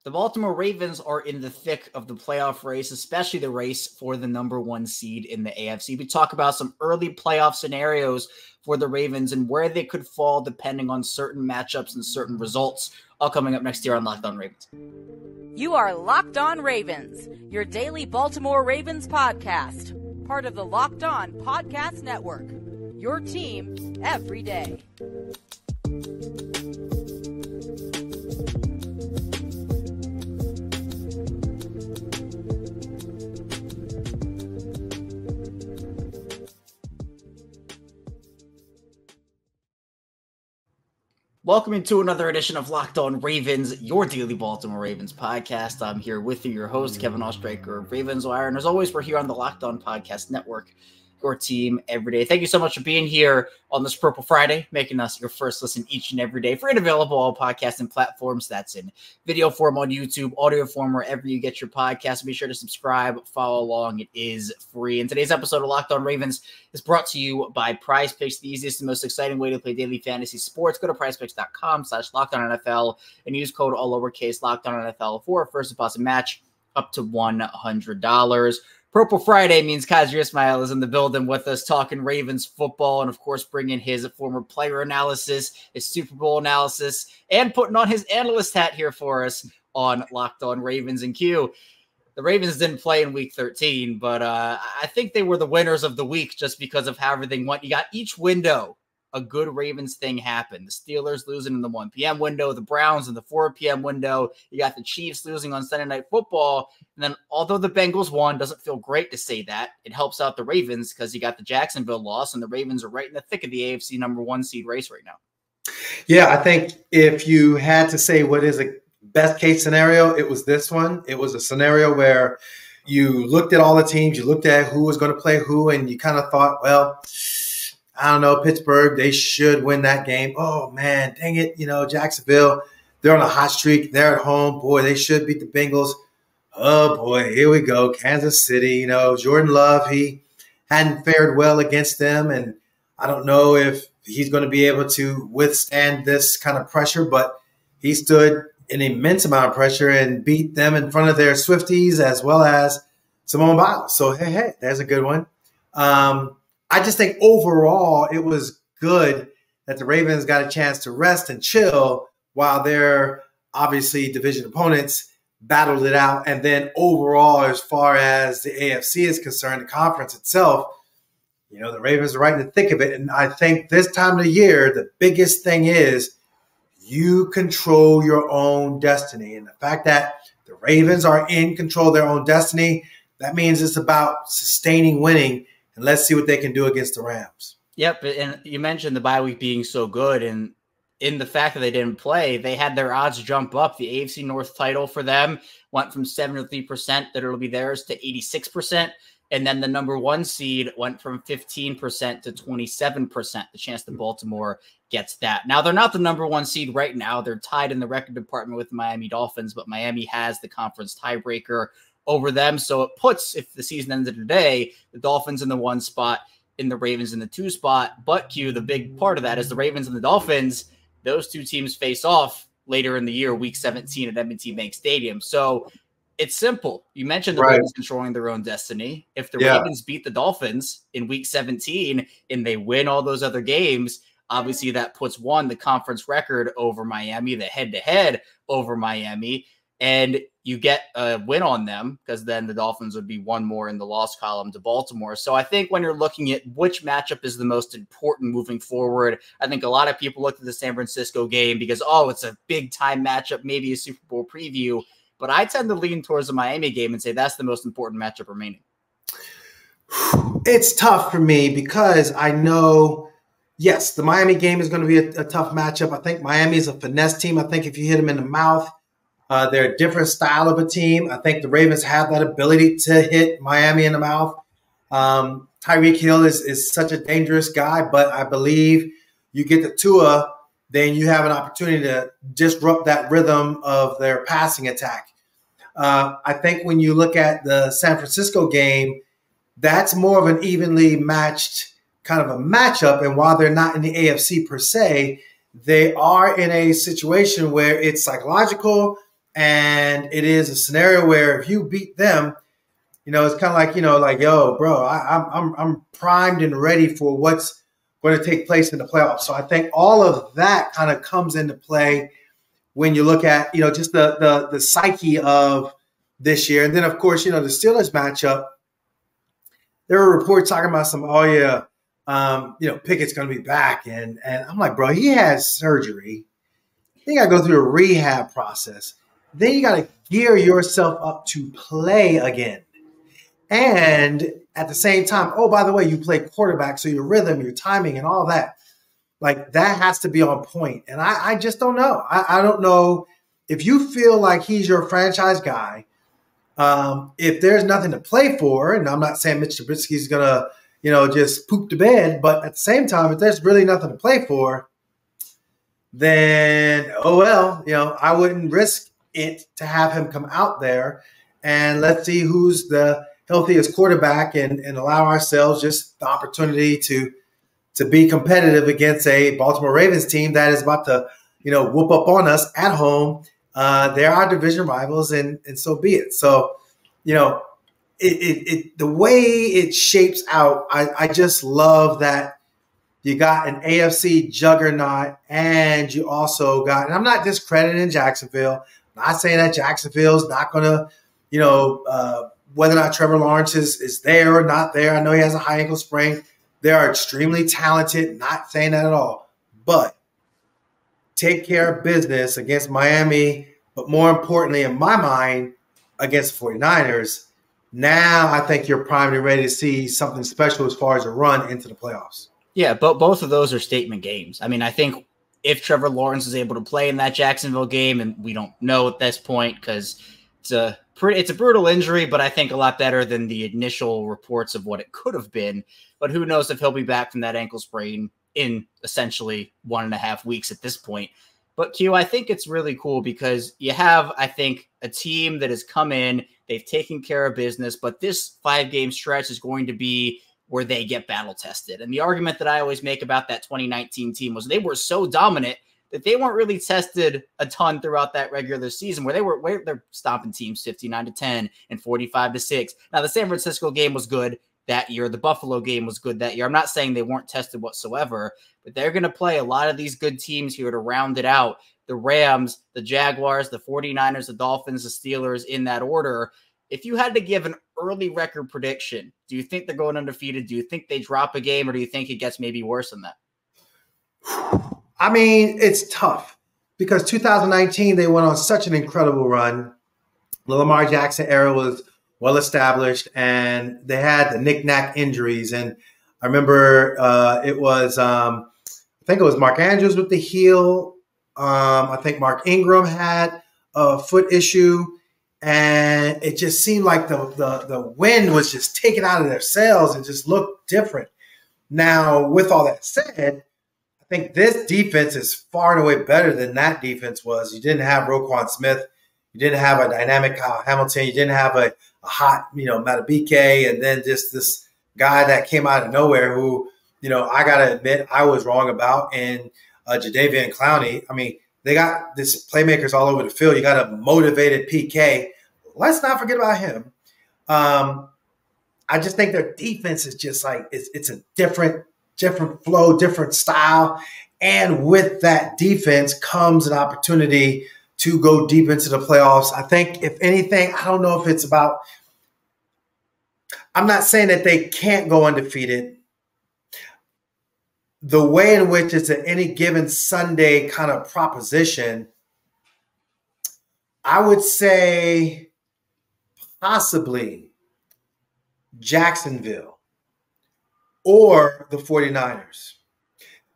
The Baltimore Ravens are in the thick of the playoff race, especially the race for the number one seed in the AFC. We talk about some early playoff scenarios for the Ravens and where they could fall depending on certain matchups and certain results. All coming up next year on Locked On Ravens. You are Locked On Ravens, your daily Baltimore Ravens podcast. Part of the Locked On Podcast Network, your team every day. Welcome into another edition of Locked On Ravens, your daily Baltimore Ravens podcast. I'm here with you, your host, Kevin Oestreicher of Ravens Wire. And as always, we're here on the Locked On Podcast Network, your team every day. Thank you so much for being here on this Purple Friday, making us your first listen each and every day. Free and available on podcasting platforms. That's in video form on YouTube, audio form wherever you get your podcast. Be sure to subscribe, follow along. It is free. And today's episode of Locked On Ravens is brought to you by PrizePicks, the easiest and most exciting way to play daily fantasy sports. Go to prizepicks.com/LockedOnNFL and use code all lowercase LockedOnNFL for a first deposit match up to $100. Purple Friday means Qadry Ismail is in the building with us talking Ravens football and, of course, bringing his former player analysis, his Super Bowl analysis, and putting on his analyst hat here for us on Locked On Ravens and Q. The Ravens didn't play in Week 13, but I think they were the winners of the week just because of how everything went. You got each window, a good Ravens thing happened. The Steelers losing in the 1 p.m. window, the Browns in the 4 p.m. window. You got the Chiefs losing on Sunday Night Football. And then although the Bengals won, doesn't feel great to say that. It helps out the Ravens because you got the Jacksonville loss, and the Ravens are right in the thick of the AFC number one seed race right now. Yeah, I think if you had to say what is a best case scenario, it was this one. It was a scenario where you looked at all the teams, you looked at who was going to play who, and you kind of thought, well, I don't know, Pittsburgh, they should win that game. Oh, man, dang it. Jacksonville, they're on a hot streak. They're at home. Boy, they should beat the Bengals. Oh, boy, here we go. Kansas City, Jordan Love, he hadn't fared well against them. And I don't know if he's going to be able to withstand this kind of pressure, but he stood an immense amount of pressure and beat them in front of their Swifties as well as Simone Biles. So, hey, there's a good one. I just think overall it was good that the Ravens got a chance to rest and chill while their obviously division opponents battled it out. And then overall, as far as the AFC is concerned, the conference itself, the Ravens are right in the thick of it. And I think this time of the year, the biggest thing is you control your own destiny. And the fact that the Ravens are in control of their own destiny, that means it's about sustaining winning. And let's see what they can do against the Rams. Yep, and you mentioned the bye week being so good, and in the fact that they didn't play, they had their odds jump up. The AFC North title for them went from 73% that it'll be theirs to 86%, and then the number one seed went from 15% to 27%, the chance that Baltimore gets that. Now, they're not the number one seed right now. They're tied in the record department with the Miami Dolphins, but Miami has the conference tiebreaker over them. So it puts, if the season ended today, the Dolphins in the 1 spot, in the Ravens in the 2 spot. But Q, the big part of that is the Ravens and the Dolphins, those two teams face off later in the year, Week 17 at M&T Bank Stadium. So it's simple. You mentioned the Ravens controlling their own destiny. If the Ravens beat the Dolphins in Week 17 and they win all those other games, obviously that puts the conference record over Miami, the head-to-head over Miami, and you get a win on them because then the Dolphins would be one more in the loss column to Baltimore. So I think when you're looking at which matchup is the most important moving forward, I think a lot of people looked at the San Francisco game because, it's a big-time matchup, maybe a Super Bowl preview. But I tend to lean towards the Miami game and say that's the most important matchup remaining. It's tough for me because I know, yes, the Miami game is going to be a tough matchup. I think Miami is a finesse team. I think if you hit them in the mouth, they're a different style of a team. I think the Ravens have that ability to hit Miami in the mouth. Tyreek Hill is such a dangerous guy, but I believe you get the Tua, then you have an opportunity to disrupt that rhythm of their passing attack. I think when you look at the San Francisco game, that's more of an evenly matched kind of a matchup. And while they're not in the AFC per se, they are in a situation where it's psychological And it is a scenario where if you beat them, you know, it's kind of like, you know, like, yo, bro, I'm primed and ready for what's going to take place in the playoffs. So I think all of that kind of comes into play when you look at, you know, just the psyche of this year. And then, of course, you know, the Steelers matchup, there were reports talking about you know, Pickett's going to be back. And I'm like, bro, he has surgery. Then you got to go through a rehab process. Then you got to gear yourself up to play again. And at the same time, oh, by the way, you play quarterback, so your rhythm, your timing, and all that, like that has to be on point. And I just don't know. I don't know if you feel like he's your franchise guy. If there's nothing to play for, and I'm not saying Mitch Trubisky's going to, you know, just poop the bed, but at the same time, if there's really nothing to play for, then, oh, well, you know, I wouldn't risk it to have him come out there. And let's see who's the healthiest quarterback and allow ourselves just the opportunity to be competitive against a Baltimore Ravens team that is about to, you know, whoop up on us at home. They're our division rivals, and so be it. So, you know, the way it shapes out, I just love that you got an AFC juggernaut, and you also got, and I'm not discrediting Jacksonville. I'm not saying that Jacksonville's not going to, you know, whether or not Trevor Lawrence is there or not there. I know he has a high ankle sprain. They are extremely talented, not saying that at all. But take care of business against Miami, but more importantly, in my mind, against the 49ers. Now I think you're primed and ready to see something special as far as a run into the playoffs. Yeah, but both of those are statement games. I mean, I think if Trevor Lawrence is able to play in that Jacksonville game, and we don't know at this point because it's a brutal injury, but I think a lot better than the initial reports of what it could have been. But who knows if he'll be back from that ankle sprain in essentially 1.5 weeks at this point. But Q, I think it's really cool because you have, I think, a team that has come in, they've taken care of business, but this 5-game stretch is going to be where they get battle tested. And the argument that I always make about that 2019 team was they were so dominant that they weren't really tested a ton throughout that regular season, where they're stomping teams 59-10 and 45-6. Now the San Francisco game was good that year. The Buffalo game was good that year. I'm not saying they weren't tested whatsoever, but they're going to play a lot of these good teams here to round it out. The Rams, the Jaguars, the 49ers, the Dolphins, the Steelers, in that order. If you had to give an early record prediction, do you think they're going undefeated? Do you think they drop a game, or do you think it gets maybe worse than that? I mean, it's tough because 2019, they went on such an incredible run. The Lamar Jackson era was well established, and they had the knick-knack injuries. And I remember I think it was Mark Andrews with the heel. I think Mark Ingram had a foot issue. And it just seemed like the wind was just taken out of their sails and just looked different. Now, with all that said, I think this defense is far and away better than that defense was. You didn't have Roquan Smith. You didn't have a dynamic Kyle Hamilton. You didn't have a hot, Matabike, and then just this guy that came out of nowhere who, I got to admit I was wrong about, and Jadeveon Clowney. I mean, they got this playmakers all over the field. You got a motivated PK. Let's not forget about him. I just think their defense is just like it's a different flow, different style. And with that defense comes an opportunity to go deep into the playoffs. I think, if anything, I don't know if it's about – I'm not saying that they can't go undefeated. The way in which it's an any given Sunday kind of proposition, I would say possibly Jacksonville or the 49ers.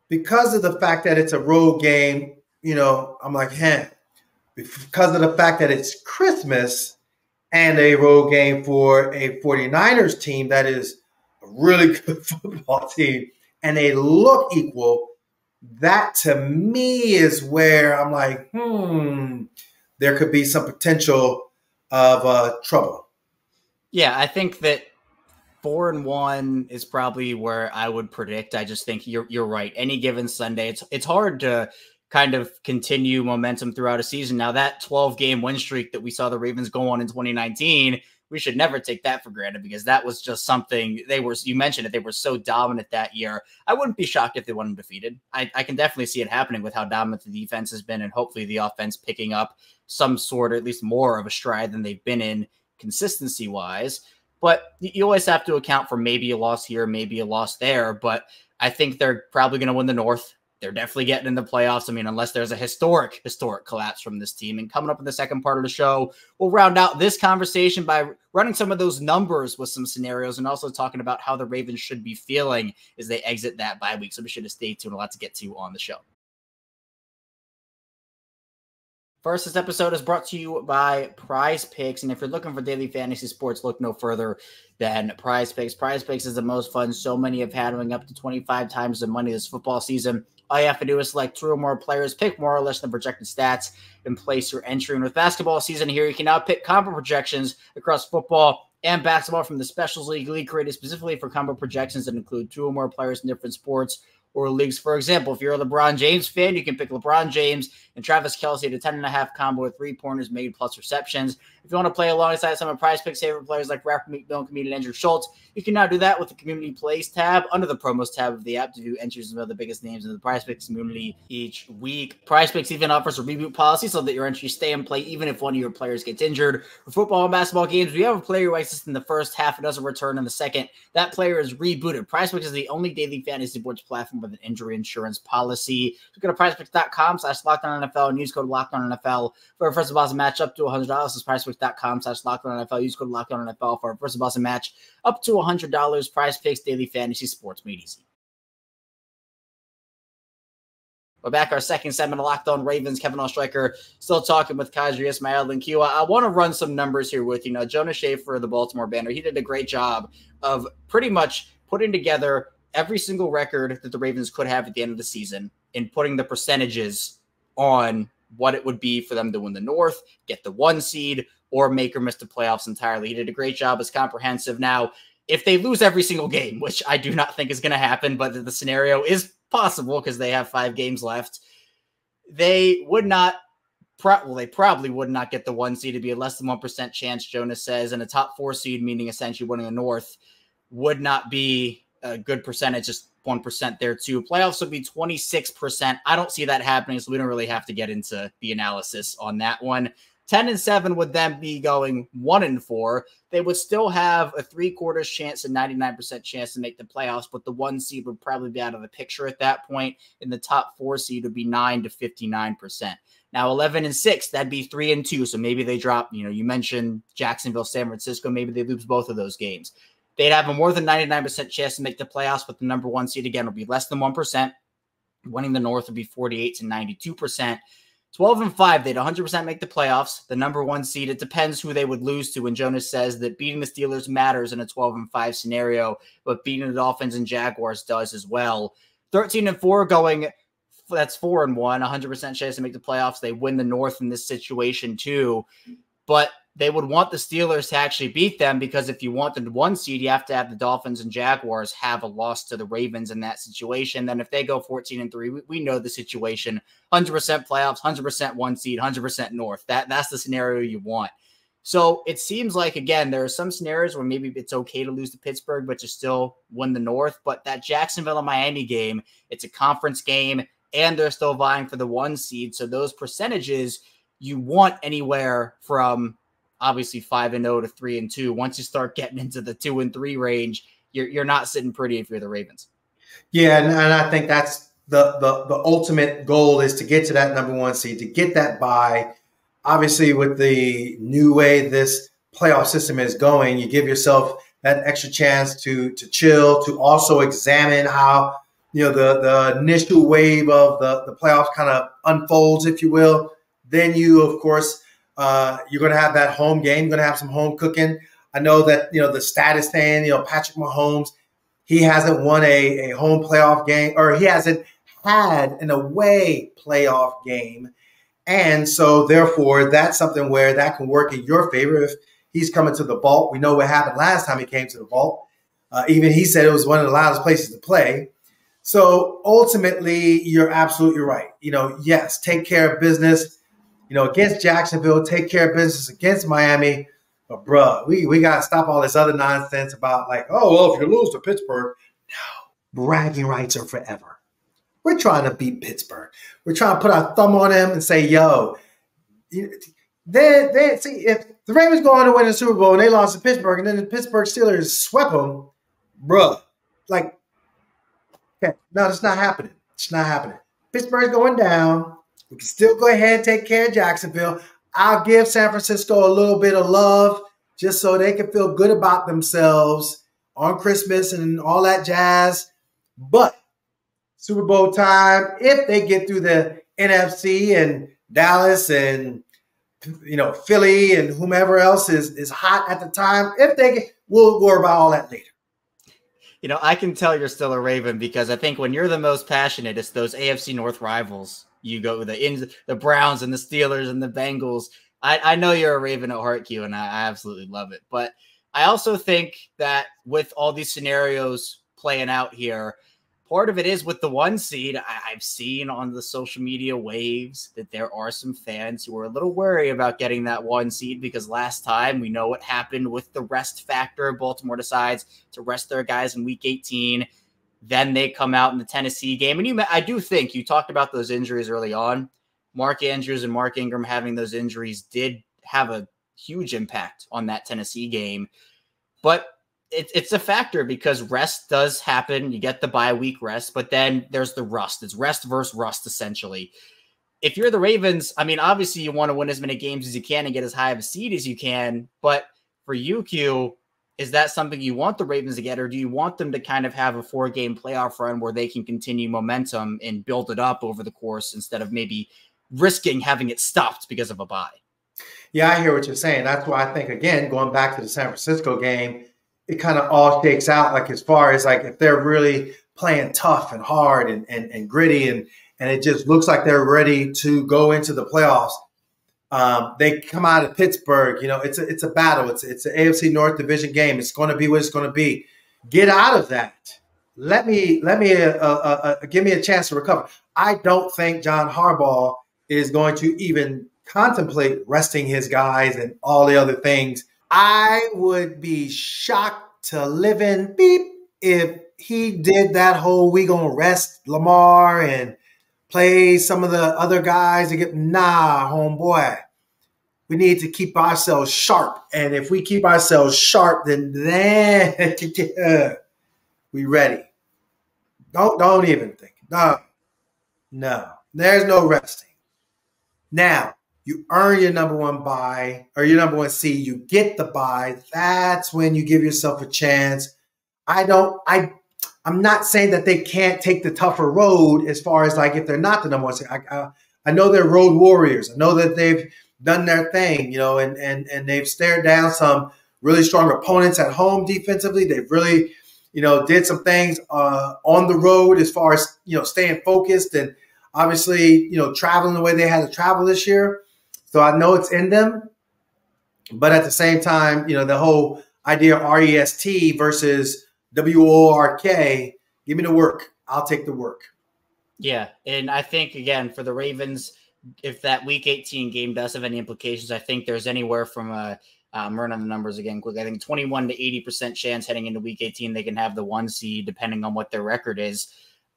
Because of the fact that it's a road game, I'm like, because of the fact that it's Christmas and a road game for a 49ers team that is a really good football team, and they look equal, that to me is where I'm like, there could be some potential of trouble. Yeah, I think that 4-1 is probably where I would predict. I just think you're right. Any given Sunday, it's hard to kind of continue momentum throughout a season. Now, that 12-game win streak that we saw the Ravens go on in 2019, we should never take that for granted, because that was just something you mentioned it, they were so dominant that year. I wouldn't be shocked if they went undefeated. I can definitely see it happening with how dominant the defense has been, and hopefully the offense picking up some sort, or at least more of a stride than they've been in consistency wise. But you always have to account for maybe a loss here, maybe a loss there. But I think they're probably going to win the North. They're definitely getting in the playoffs. I mean, unless there's a historic collapse from this team. And coming up in the second part of the show, we'll round out this conversation by running some of those numbers with some scenarios, and also talking about how the Ravens should be feeling as they exit that bye week. So be sure to stay tuned. A lot to get to on the show. First, this episode is brought to you by PrizePicks, and if you're looking for daily fantasy sports, look no further than PrizePicks. PrizePicks is the most fun so many have had, winning up to 25 times the money this football season. All you have to do is select 2 or more players, pick more or less than projected stats, and place your entry. And with basketball season here, you can now pick combo projections across football and basketball from the Specials League created specifically for combo projections that include 2 or more players in different sports or leagues. For example, if you're a LeBron James fan, you can pick LeBron James and Travis Kelce at a 10.5 combo with 3-pointers made plus receptions. If you want to play alongside some of PrizePicks' favorite players like rapper Meek Mill and comedian Andrew Schultz, you can now do that with the Community Plays tab under the Promos tab of the app to do entries of the biggest names in the PrizePicks community each week. PrizePicks even offers a reboot policy so that your entries stay in play even if one of your players gets injured. For football and basketball games, we have a player who exits in the first half and doesn't return in the second. That player is rebooted. PrizePicks is the only daily fantasy sports platform with an injury insurance policy. So go to PrizePicks.com/LockedOnNFL and use code LockedOnNFL for a first deposit match up to $100. That's PrizePicks.com/LockedOnNFL. Use code LockedOnNFL for a first deposit match up to $100. PrizePicks, daily fantasy sports made easy. We're back, our second segment of Locked On Ravens. Kevin Oestreicher still talking with Qadry Ismail and Q. I want to run some numbers here with you. Now, Jonas Shaffer of the Baltimore Banner, he did a great job of pretty much putting together every single record that the Ravens could have at the end of the season and putting the percentages on what it would be for them to win the North, get the 1 seed, or make or miss the playoffs entirely. He did a great job. It's comprehensive. Now, if they lose every single game, which I do not think is going to happen, but the scenario is possible because they have 5 games left, they would not, they probably would not get the 1 seed. It'd be a less than 1% chance, Jonas says, and a top 4 seed, meaning essentially winning the North, would not be a good percentage, just 1% there too. Playoffs would be 26%. I don't see that happening, so we don't really have to get into the analysis on that one. 10-7 would then be going 1-4. They would still have a 3/4 chance and 99% chance to make the playoffs, but the 1 seed would probably be out of the picture at that point, and the top 4 seed would be 9 to 59%. Now 11-6, that'd be 3-2. So maybe they drop, you mentioned Jacksonville, San Francisco, maybe they lose both of those games. They'd have a more than 99% chance to make the playoffs, but the number 1 seed again would be less than 1%. Winning the North would be 48 to 92%. 12-5, they'd 100% make the playoffs. The number 1 seed, it depends who they would lose to. And Jonas says that beating the Steelers matters in a 12-5 scenario, but beating the Dolphins and Jaguars does as well. 13-4 going, that's 4-1, 100% chance to make the playoffs. They win the North in this situation too. But they would want the Steelers to actually beat them, because if you want the 1 seed, you have to have the Dolphins and Jaguars have a loss to the Ravens in that situation. Then if they go 14-3, we know the situation. 100% playoffs, 100% 1 seed, 100% North. That's the scenario you want. So it seems like, again, there are some scenarios where maybe it's okay to lose to Pittsburgh, but you still win the North. But that Jacksonville and Miami game, it's a conference game, and they're still vying for the 1 seed. So those percentages you want anywhere from obviously 5-0 to 3-2. Once you start getting into the 2-3 range, you're not sitting pretty if you're the Ravens. Yeah, and I think that's the ultimate goal, is to get to that number 1 seed, to get that bye. Obviously, with the new way this playoff system is going, you give yourself that extra chance to chill, to also examine how the initial wave of the playoffs kind of unfolds, if you will. Then you, of course, you're going to have that home game. You're going to have some home cooking. I know that, the stat is saying, Patrick Mahomes, he hasn't won a home playoff game, or he hasn't had an away playoff game. And so, therefore, that's something where that can work in your favor if he's coming to the vault. We know what happened last time he came to the vault. Even he said it was one of the loudest places to play. So ultimately, you're absolutely right. Yes, take care of business, against Jacksonville, take care of business against Miami. But, bruh, we got to stop all this other nonsense about like, oh, well, if you lose to Pittsburgh, no, bragging rights are forever. We're trying to beat Pittsburgh. We're trying to put our thumb on them and say, yo, see, if the Ravens go on to win the Super Bowl and they lost to Pittsburgh and then the Pittsburgh Steelers swept them, bruh, like, okay, no, it's not happening. It's not happening. Pittsburgh's going down. We can still go ahead and take care of Jacksonville. I'll give San Francisco a little bit of love just so they can feel good about themselves on Christmas and all that jazz. But Super Bowl time, if they get through the NFC and Dallas and Philly and whomever else is hot at the time, if they get, we'll worry about all that later. I can tell you're still a Raven because I think when you're the most passionate, it's those AFC North rivals. You go with the Browns and the Steelers and the Bengals. I know you're a Raven at heart, Q, and I absolutely love it. But I also think that with all these scenarios playing out here, part of it is with the 1 seed. I've seen on the social media waves that there are some fans who are a little worried about getting that 1 seed because last time we know what happened with the rest factor. Baltimore decides to rest their guys in week 18. Then they come out in the Tennessee game. And I do think you talked about those injuries early on. Mark Andrews and Mark Ingram having those injuries did have a huge impact on that Tennessee game. But it's a factor because rest does happen. You get the bye week rest, but then there's the rust. It's rest versus rust, essentially. If you're the Ravens, I mean, obviously you want to win as many games as you can and get as high of a seed as you can. But for you, Q, is that something you want the Ravens to get, or do you want them to kind of have a 4-game playoff run where they can continue momentum and build it up over the course instead of maybe risking having it stopped because of a bye? Yeah, I hear what you're saying. That's why I think, again, going back to the San Francisco game, it kind of all shakes out like as far as like if they're really playing tough and hard and gritty and it just looks like they're ready to go into the playoffs. They come out of Pittsburgh, it's a battle. It's an AFC North Division game. It's going to be what it's going to be. Get out of that. Let me give me a chance to recover. I don't think John Harbaugh is going to even contemplate resting his guys and all the other things. I would be shocked to live in beep if he did that whole we gonna rest Lamar and play some of the other guys. Homeboy. We need to keep ourselves sharp. And if we keep ourselves sharp, then we ready. Don't even think. No. There's no resting. Now, you earn your number 1 bye or your number 1 seed. You get the bye. That's when you give yourself a chance. I'm not saying that they can't take the tougher road as far as like if they're not the number 1 seed. I know they're road warriors. I know that they've done their thing, and they've stared down some really strong opponents at home defensively. They've really, did some things on the road as far as, staying focused and obviously, traveling the way they had to travel this year. So I know it's in them. But at the same time, the whole idea of REST versus WORK, give me the work. I'll take the work. Yeah. And I think, again, for the Ravens, if that week 18 game does have any implications, I think there's anywhere from I'm running the numbers again quick. I think 21 to 80% chance heading into week 18 they can have the 1 seed depending on what their record is.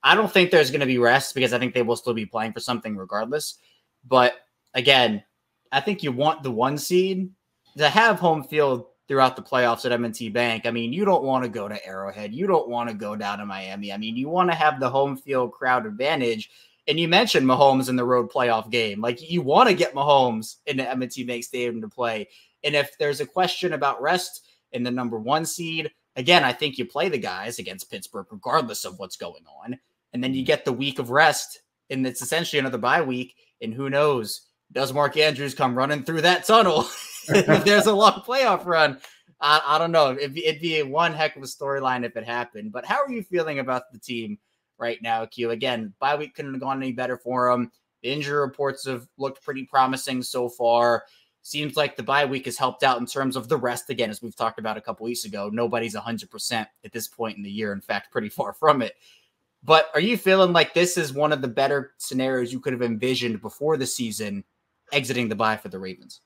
I don't think there's going to be rest because I think they will still be playing for something regardless. But again, I think you want the 1 seed to have home field throughout the playoffs at M&T Bank. I mean, you don't want to go to Arrowhead. You don't want to go down to Miami. I mean, you want to have the home field crowd advantage. And you mentioned Mahomes in the road playoff game. Like, you want to get Mahomes in the M&T Bank Stadium to play. And if there's a question about rest in the number 1 seed, again, I think you play the guys against Pittsburgh regardless of what's going on. And then you get the week of rest, and it's essentially another bye week. And who knows, does Mark Andrews come running through that tunnel? If there's a long playoff run, I don't know. It'd be one heck of a storyline if it happened. But how are you feeling about the team right now, Q? Again, bye week couldn't have gone any better for them. The injury reports have looked pretty promising so far. Seems like the bye week has helped out in terms of the rest. Again, as we've talked about a couple weeks ago, nobody's 100% at this point in the year. In fact, pretty far from it. But are you feeling like this is one of the better scenarios you could have envisioned before the season exiting the bye for the Ravens?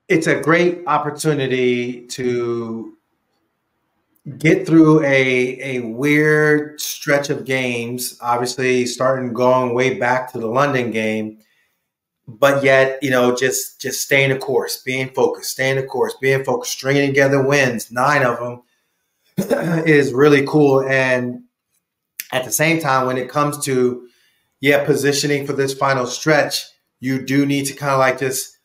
It's a great opportunity to get through a weird stretch of games, obviously going way back to the London game, but yet, just staying the course, being focused, stringing together wins, 9 of them is really cool. And at the same time, when it comes to, positioning for this final stretch, you do need to kind of like just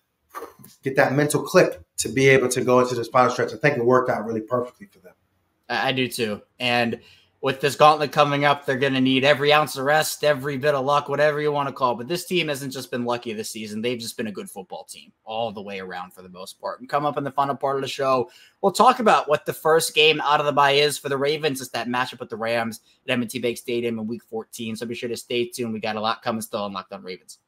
get that mental click to be able to go into this final stretch. I think it worked out really perfectly for them. I do too. And with this gauntlet coming up, they're going to need every ounce of rest, every bit of luck, whatever you want to call it. But this team hasn't just been lucky this season. They've just been a good football team all the way around for the most part. And come up in the final part of the show, we'll talk about what the first game out of the bye is for the Ravens. It's that matchup with the Rams at M&T Bank Stadium in Week 14. So be sure to stay tuned. We got a lot coming still on Locked On Ravens.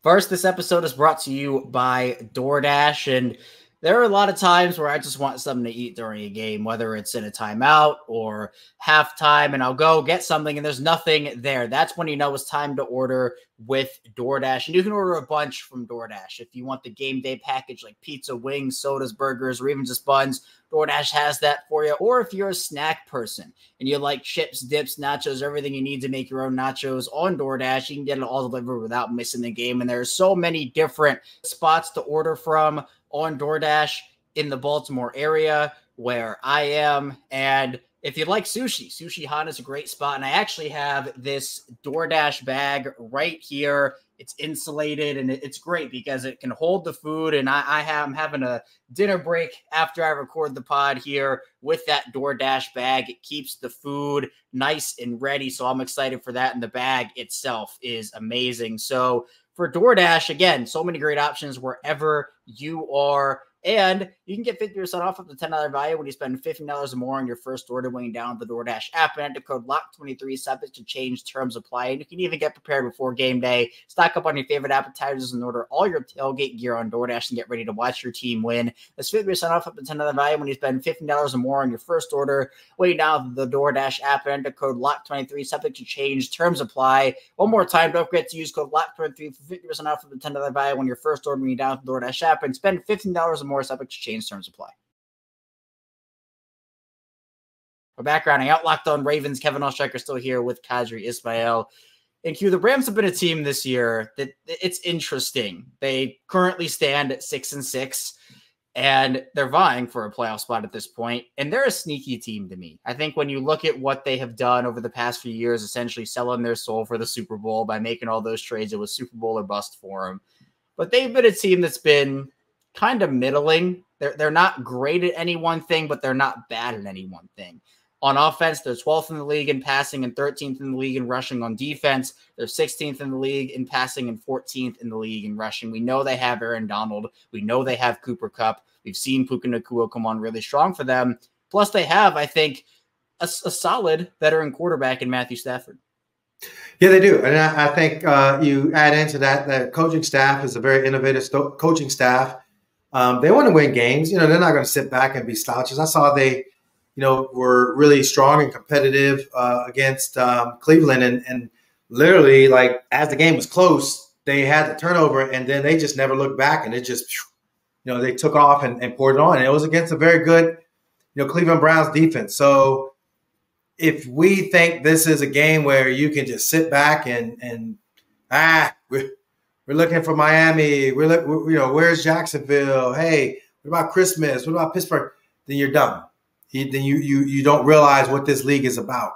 First, this episode is brought to you by DoorDash. And there are a lot of times where I just want something to eat during a game, whether it's in a timeout or halftime, and I'll go get something and there's nothing there. That's when you know it's time to order with DoorDash. And you can order a bunch from DoorDash. If you want the game day package like pizza, wings, sodas, burgers, or even just buns, DoorDash has that for you. Or if you're a snack person and you like chips, dips, nachos, everything you need to make your own nachos on DoorDash, you can get it all delivered without missing the game. And there's so many different spots to order from on DoorDash in the Baltimore area where I am. And if you like sushi, Sushi Hana is a great spot. And I actually have this DoorDash bag right here. It's insulated and it's great because it can hold the food. And I'm having a dinner break after I record the pod here with that DoorDash bag. It keeps the food nice and ready. So I'm excited for that. And the bag itself is amazing. So for DoorDash, again, so many great options wherever you are. And you can get 50% off up to $10 value when you spend $15 or more on your first order when you download the DoorDash app and enter code LOCK23, subject to change, terms apply. And you can even get prepared before game day. Stock up on your favorite appetizers and order all your tailgate gear on DoorDash and get ready to watch your team win. That's 50% off up to $10 value when you spend $15 or more on your first order when you download the DoorDash app and enter code LOCK23, subject to change, terms apply. One more time, don't forget to use code LOCK23 for 50% off up to $10 value when your first order when you download the DoorDash app and spend $15 or more, subject to change, terms apply. We're backgrounding out Locked On Ravens. Kevin Oestreicher still here with Qadry Ismail. And Q, the Rams have been a team this year that it's interesting. They currently stand at 6-6, and they're vying for a playoff spot at this point. And they're a sneaky team to me. I think when you look at what they have done over the past few years, essentially selling their soul for the Super Bowl by making all those trades, it was Super Bowl or bust for them. But they've been a team that's been kind of middling. They're not great at any one thing, but they're not bad at any one thing. On offense, they're 12th in the league in passing and 13th in the league in rushing. On defense, they're 16th in the league in passing and 14th in the league in rushing. We know they have Aaron Donald. We know they have Cooper Kupp. We've seen Puka Nacua come on really strong for them. Plus, they have, I think, a solid veteran quarterback in Matthew Stafford. Yeah, they do. And I think you add into that, the coaching staff is a very innovative coaching staff. They want to win games. They're not going to sit back and be slouches. I saw they, were really strong and competitive against Cleveland. And literally, like, as the game was close, they had the turnover, and then they just never looked back. And it just, they took off and poured it on. And it was against a very good, Cleveland Browns defense. So if we think this is a game where you can just sit back and we're looking for Miami. Where's Jacksonville? Hey, what about Christmas? What about Pittsburgh? Then you're done. Then you don't realize what this league is about.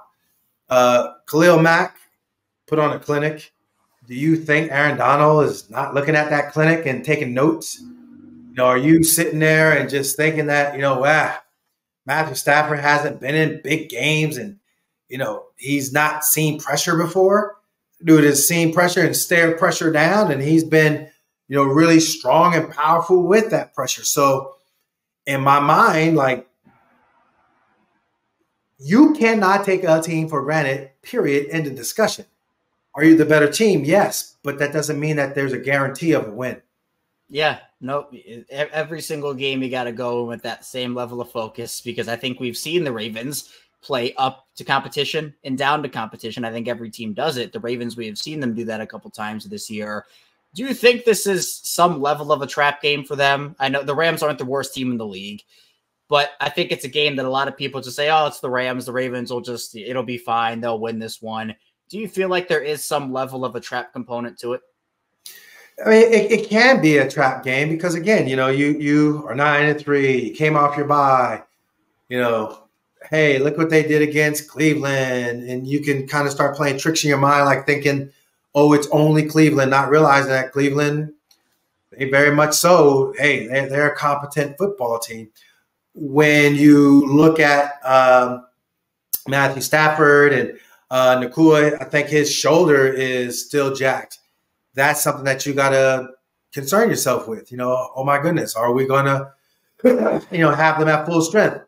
Khalil Mack put on a clinic. Do you think Aaron Donald is not looking at that clinic and taking notes? Are you sitting there and just thinking that, Matthew Stafford hasn't been in big games and, he's not seen pressure before? Dude has seen pressure and stared pressure down, and he's been, really strong and powerful with that pressure. So in my mind, like, you cannot take a team for granted, period, end of discussion. Are you the better team? Yes, but that doesn't mean that there's a guarantee of a win. Yeah, no, every single game you got to go with that same level of focus, because I think we've seen the Ravens play up to competition and down to competition. I think every team does it. The Ravens, we have seen them do that a couple times this year. Do you think this is some level of a trap game for them? I know the Rams aren't the worst team in the league, but I think it's a game that a lot of people just say, oh, it's the Rams. The Ravens it'll be fine. They'll win this one. Do you feel like there is some level of a trap component to it? I mean, it can be a trap game because, again, you are 9-3. You came off your bye. Hey, look what they did against Cleveland. And you can kind of start playing tricks in your mind, like thinking, oh, it's only Cleveland, not realizing that Cleveland, they very much so, hey, they're a competent football team. When you look at Matthew Stafford and Nakua, I think his shoulder is still jacked. That's something that you got to concern yourself with. Oh, my goodness, are we going to, have them at full strength?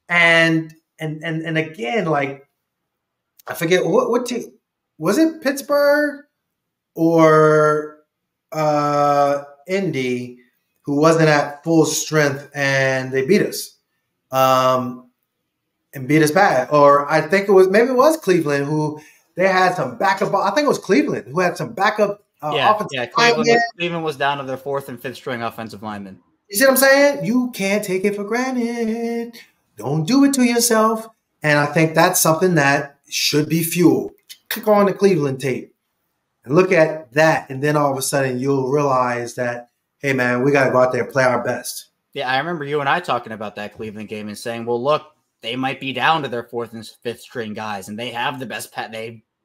And again, like, I forget what team was it, Pittsburgh or Indy, who wasn't at full strength and they beat us, and beat us bad. Or I think maybe it was Cleveland who they had some backup. I think it was Cleveland who had some backup. Cleveland was down to their 4th and 5th string offensive linemen. You see what I'm saying? You can't take it for granted. Don't do it to yourself. And I think that's something that should be fuel. Click on the Cleveland tape and look at that. And then all of a sudden you'll realize that, hey, man, we got to go out there and play our best. Yeah, I remember you and I talking about that Cleveland game and saying, well, look, they might be down to their 4th and 5th string guys, and they have the best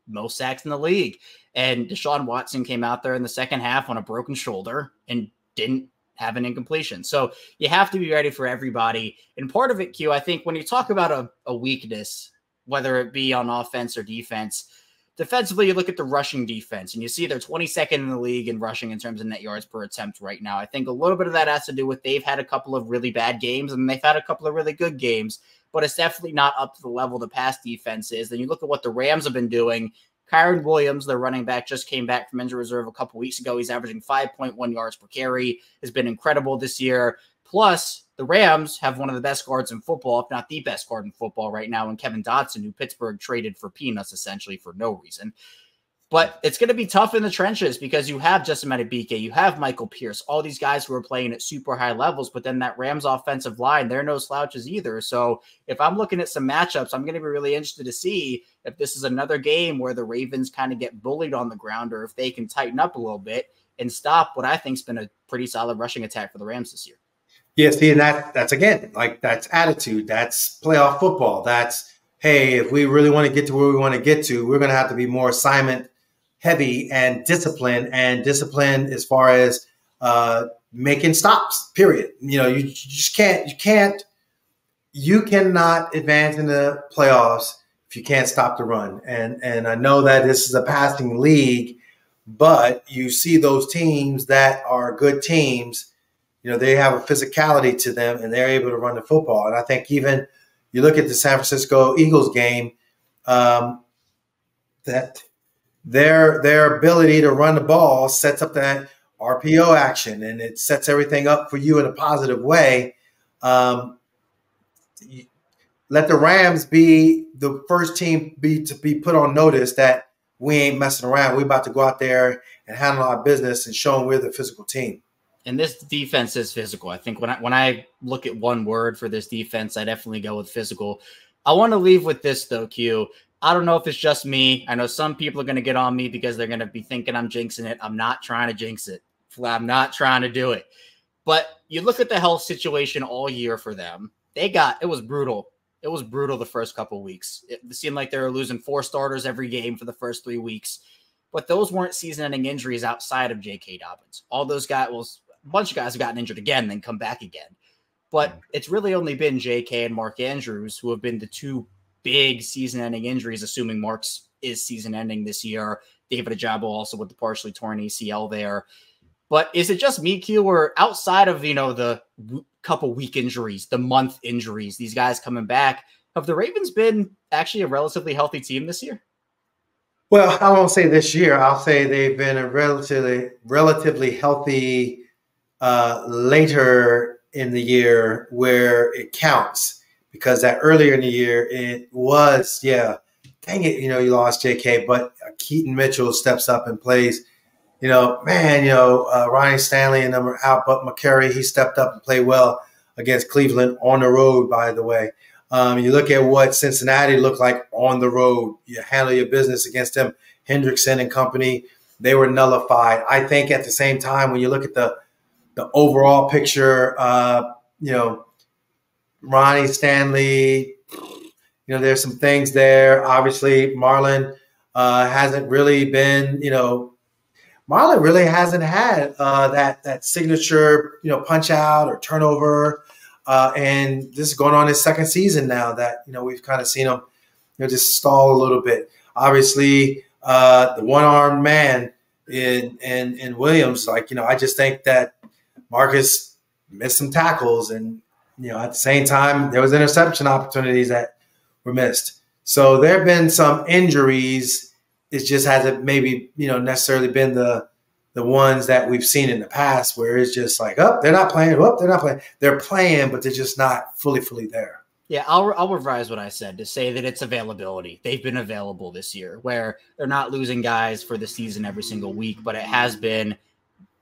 most sacks in the league. And Deshaun Watson came out there in the second half on a broken shoulder and didn't have an incompletion. So you have to be ready for everybody. And part of it, Q, I think when you talk about a weakness, whether it be on offense or defense, defensively, you look at the rushing defense and you see they're 22nd in the league in rushing in terms of net yards per attempt right now. I think a little bit of that has to do with they've had a couple of really bad games and they've had a couple of really good games, but it's definitely not up to the level the pass defense is. Then you look at what the Rams have been doing. Kyron Williams, their running back, just came back from injury reserve a couple weeks ago. He's averaging 5.1 yards per carry, has been incredible this year. Plus, the Rams have one of the best guards in football, if not the best guard in football right now, in Kevin Dotson, who Pittsburgh traded for peanuts, essentially, for no reason. But it's going to be tough in the trenches because you have Jase Medical, you have Michael Pierce, all these guys who are playing at super high levels, but then that Rams offensive line, they're no slouches either. So if I'm looking at some matchups, I'm going to be really interested to see if this is another game where the Ravens kind of get bullied on the ground or if they can tighten up a little bit and stop what I think's been a pretty solid rushing attack for the Rams this year. Yeah, see, and that's again, like that's attitude, that's playoff football. That's, hey, if we really want to get to where we want to get to, we're going to have to be more assignment heavy and discipline as far as making stops, period. You just can't, you cannot advance in the playoffs if you can't stop the run. And I know that this is a passing league, but you see those teams that are good teams, they have a physicality to them and they're able to run the football. And I think even you look at the San Francisco Eagles game, that their ability to run the ball sets up that RPO action and it sets everything up for you in a positive way. Let the Rams be the first team to be put on notice that we ain't messing around. We're about to go out there and handle our business and show them we're the physical team. And this defense is physical. I think when I look at one word for this defense, I definitely go with physical. I want to leave with this, though, Q. I don't know if it's just me. I know some people are going to get on me because they're going to be thinking I'm jinxing it. I'm not trying to jinx it. I'm not trying to do it. But you look at the health situation all year for them. It was brutal. It was brutal the first couple of weeks. It seemed like they were losing 4 starters every game for the first 3 weeks. But those weren't season-ending injuries outside of J.K. Dobbins. All those guys, a bunch of guys have gotten injured again, then come back again. But it's really only been J.K. and Mark Andrews who have been the two big season-ending injuries, assuming Mark's is season-ending this year. David Ajabo also with the partially torn ACL there. But is it just me, Q, or outside of, the couple week injuries, the month injuries, these guys coming back, have the Ravens been actually a relatively healthy team this year? Well, I won't say this year. I'll say they've been a relatively healthy later in the year where it counts. because that earlier in the year, it was, dang it, you lost JK, but Keaton Mitchell steps up and plays. Ronnie Stanley and them are out, but McCary, he stepped up and played well against Cleveland on the road, by the way. You look at what Cincinnati looked like on the road. You handle your business against them. Hendrickson and company, they were nullified. I think at the same time, when you look at the overall picture, Ronnie Stanley, there's some things there. Obviously, Marlon hasn't really been, Marlon really hasn't had that signature, punch out or turnover. And this is going on his second season now that, we've kind of seen him, just stall a little bit. Obviously, the one-armed man in Williams, I just think that Marcus missed some tackles. And, at the same time, there was interception opportunities that were missed. So there have been some injuries. It just hasn't maybe, necessarily been the ones that we've seen in the past where it's just like, oh, they're not playing. Oh, they're not playing. They're playing, but they're just not fully there. Yeah, I'll revise what I said to say that it's availability. They've been available this year where they're not losing guys for the season every single week, but it has been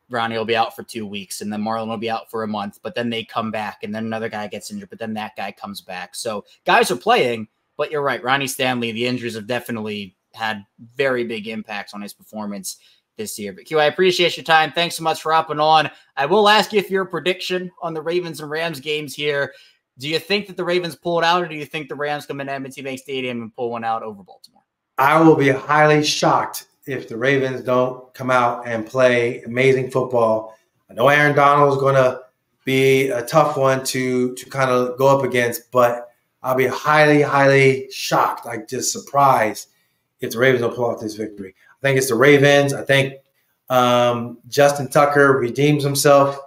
Ronnie will be out for 2 weeks and then Marlon will be out for a month, but then they come back and then another guy gets injured, but then that guy comes back. So guys are playing, but you're right. Ronnie Stanley, the injuries have definitely had very big impacts on his performance this year. But Q, I appreciate your time. Thanks so much for hopping on. I will ask you if your prediction on the Ravens and Rams games here. Do you think that the Ravens pull it out, or do you think the Rams come in M&T Bank Stadium and pull one out over Baltimore? I will be highly shocked if the Ravens don't come out and play amazing football. I know Aaron Donald is going to be a tough one to kind of go up against, but I'll be highly, highly shocked, like just surprised if the Ravens don't pull out this victory. I think it's the Ravens. I think Justin Tucker redeems himself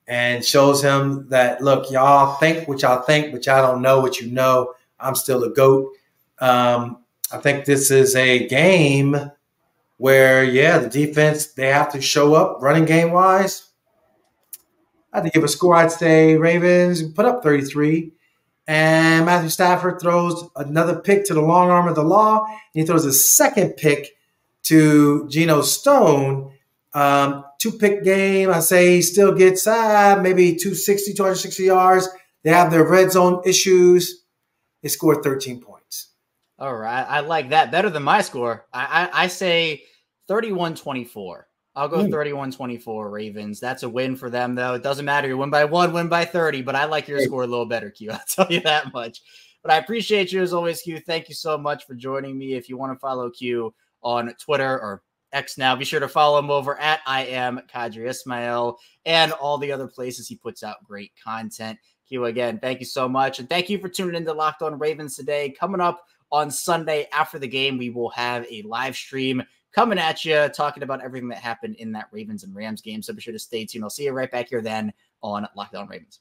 and shows him that, look, y'all think what y'all think, but y'all don't know what you know. I'm still a GOAT. I think this is a game where, the defense, they have to show up running game-wise. I have to give a score. I'd say Ravens put up 33. And Matthew Stafford throws another pick to the long arm of the law. And he throws a second pick to Geno Stone. 2-pick game. I say he still gets maybe 260 yards. They have their red zone issues. They scored 13 points. All right. I like that better than my score. I say 31-24. I'll go 31-24 Ravens. That's a win for them, though. It doesn't matter. You win by 1, win by 30, but I like your score a little better, Q. I'll tell you that much. But I appreciate you as always, Q. Thank you so much for joining me. If you want to follow Q on Twitter or X now, be sure to follow him over at I am Qadry Ismail and all the other places he puts out great content. Q, again, thank you so much. And thank you for tuning into Locked On Ravens today. Coming up on Sunday after the game, we will have a live stream coming at you, talking about everything that happened in that Ravens and Rams game. So be sure to stay tuned. I'll see you right back here then on Locked On Ravens.